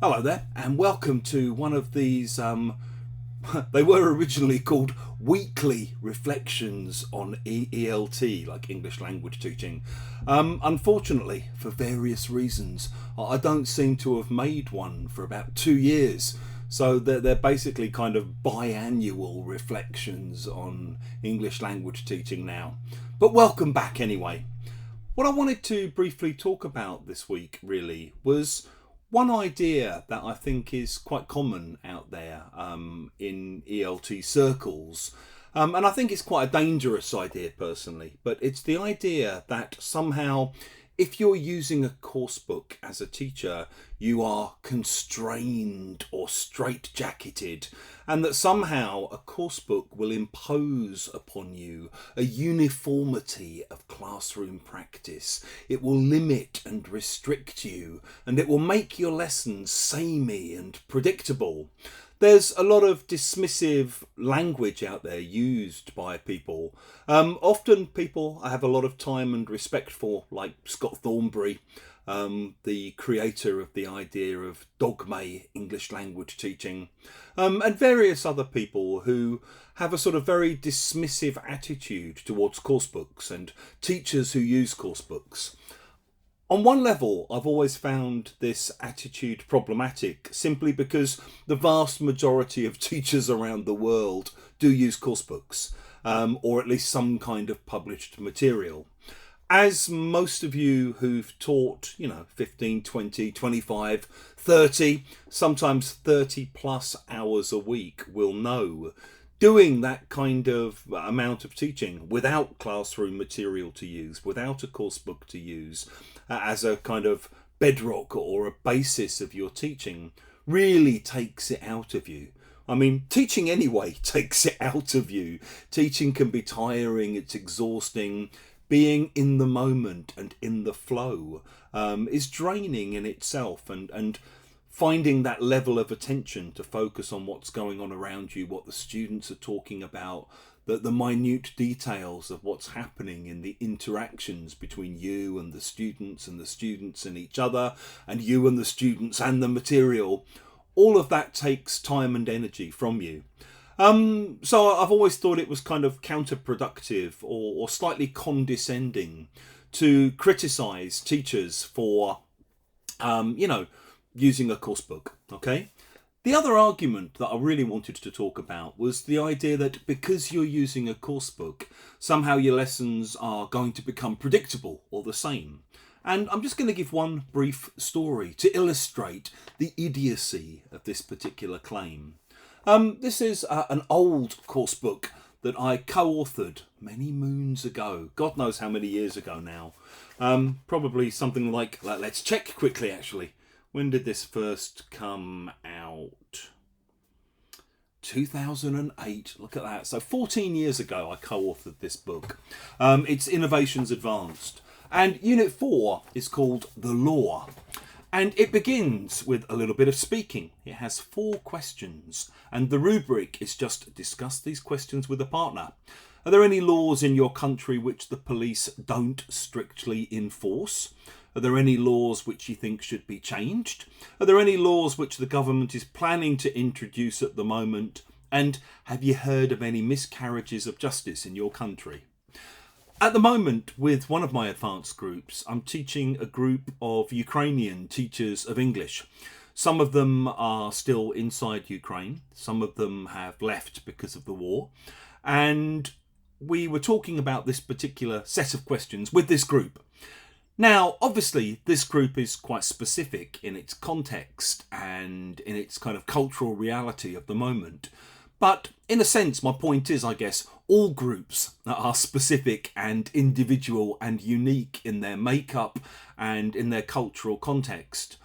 Hello there, and welcome to one of these. They were originally called weekly reflections on ELT, like English language teaching. Unfortunately, for various reasons, I don't seem to have made one for about 2 years. So they're basically kind of biannual reflections on English language teaching now. But welcome back anyway. What I wanted to briefly talk about this week really was one idea that I think is quite common out there in ELT circles. And I think it's quite a dangerous idea personally, but it's the idea that somehow if you're using a course book as a teacher, you are constrained or straitjacketed, and that somehow a course book will impose upon you a uniformity of classroom practice. It will limit and restrict you, and it will make your lessons samey and predictable. There's a lot of dismissive language out there used by people. Often people I have a lot of time and respect for, like Scott Thornberry, the creator of the idea of dogme English language teaching, and various other people who have a sort of very dismissive attitude towards coursebooks and teachers who use coursebooks. On one level, I've always found this attitude problematic simply because the vast majority of teachers around the world do use coursebooks, or at least some kind of published material. As most of you who've taught, 15, 20, 25, 30, sometimes 30 plus hours a week will know, doing that kind of amount of teaching without classroom material to use, without a course book to use, as a kind of bedrock or a basis of your teaching, really takes it out of you. I mean, teaching anyway takes it out of you. Teaching can be tiring, it's exhausting. Being in the moment and in the flow is draining in itself, and finding that level of attention to focus on what's going on around you, what the students are talking about, the minute details of what's happening in the interactions between you and the students and each other, and you and the students and the material. All of that takes time and energy from you. So I've always thought it was kind of counterproductive or slightly condescending to criticise teachers for, using a course book, okay? The other argument that I really wanted to talk about was the idea that because you're using a course book, somehow your lessons are going to become predictable or the same. And I'm just going to give one brief story to illustrate the idiocy of this particular claim. This is an old course book that I co-authored many moons ago. God knows how many years ago now. Probably something like, let's check quickly actually. When did this first come out? 2008. Look at that. So 14 years ago I co-authored this book. It's Innovations Advanced. And Unit 4 is called The Law. And it begins with a little bit of speaking. It has 4 questions. And the rubric is just discuss these questions with a partner. Are there any laws in your country which the police don't strictly enforce? Are there any laws which you think should be changed? Are there any laws which the government is planning to introduce at the moment? And have you heard of any miscarriages of justice in your country? At the moment, with one of my advanced groups, I'm teaching a group of Ukrainian teachers of English. Some of them are still inside Ukraine. Some of them have left because of the war. And we were talking about this particular set of questions with this group. Now, obviously, this group is quite specific in its context and in its kind of cultural reality of the moment. But in a sense, my point is, I guess, all groups are specific and individual and unique in their makeup and in their cultural context.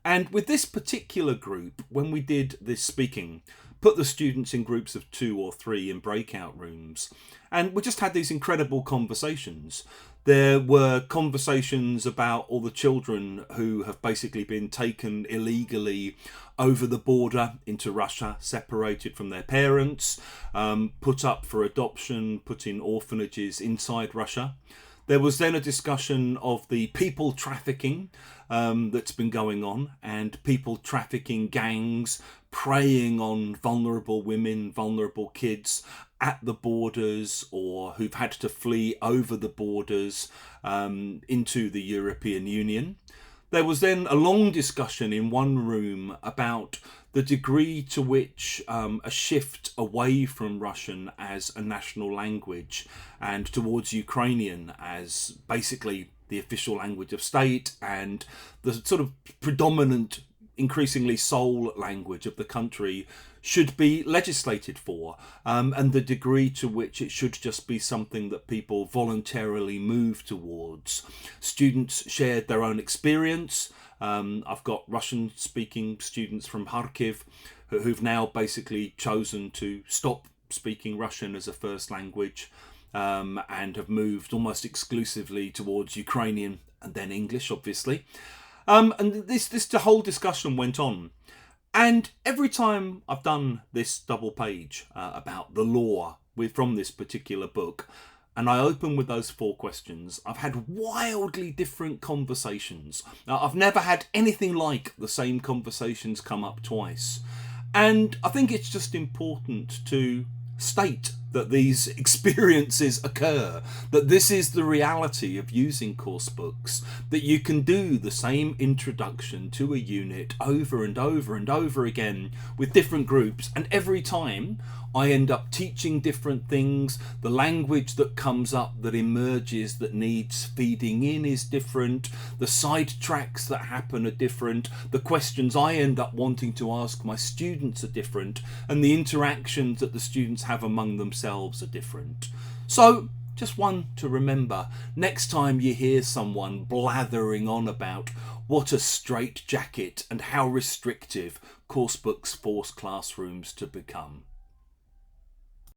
And with this particular group, when we did this speaking, put the students in groups of 2 or 3 in breakout rooms, and we just had these incredible conversations. There were conversations about all the children who have basically been taken illegally over the border into Russia, separated from their parents, put up for adoption, put in orphanages inside Russia. There was then a discussion of the people trafficking that's been going on, and people trafficking gangs preying on vulnerable women, vulnerable kids at the borders, or who've had to flee over the borders into the European Union. There was then a long discussion in one room about the degree to which a shift away from Russian as a national language and towards Ukrainian as basically the official language of state and the sort of predominant, increasingly sole language of the country should be legislated for, and the degree to which it should just be something that people voluntarily move towards. Students shared their own experience. I've got Russian-speaking students from Kharkiv who've now basically chosen to stop speaking Russian as a first language and have moved almost exclusively towards Ukrainian and then English, obviously. And the whole discussion went on. And every time I've done this double page about the law from this particular book, and I open with those 4 questions, I've had wildly different conversations. I've never had anything like the same conversations come up twice. And I think it's just important to state that these experiences occur, that this is the reality of using course books, that you can do the same introduction to a unit over and over and over again with different groups, and every time I end up teaching different things. The language that comes up, that emerges, that needs feeding in is different. The side tracks that happen are different. The questions I end up wanting to ask my students are different. And the interactions that the students have among themselves are different. So, just one to remember. Next time you hear someone blathering on about what a straitjacket and how restrictive coursebooks force classrooms to become.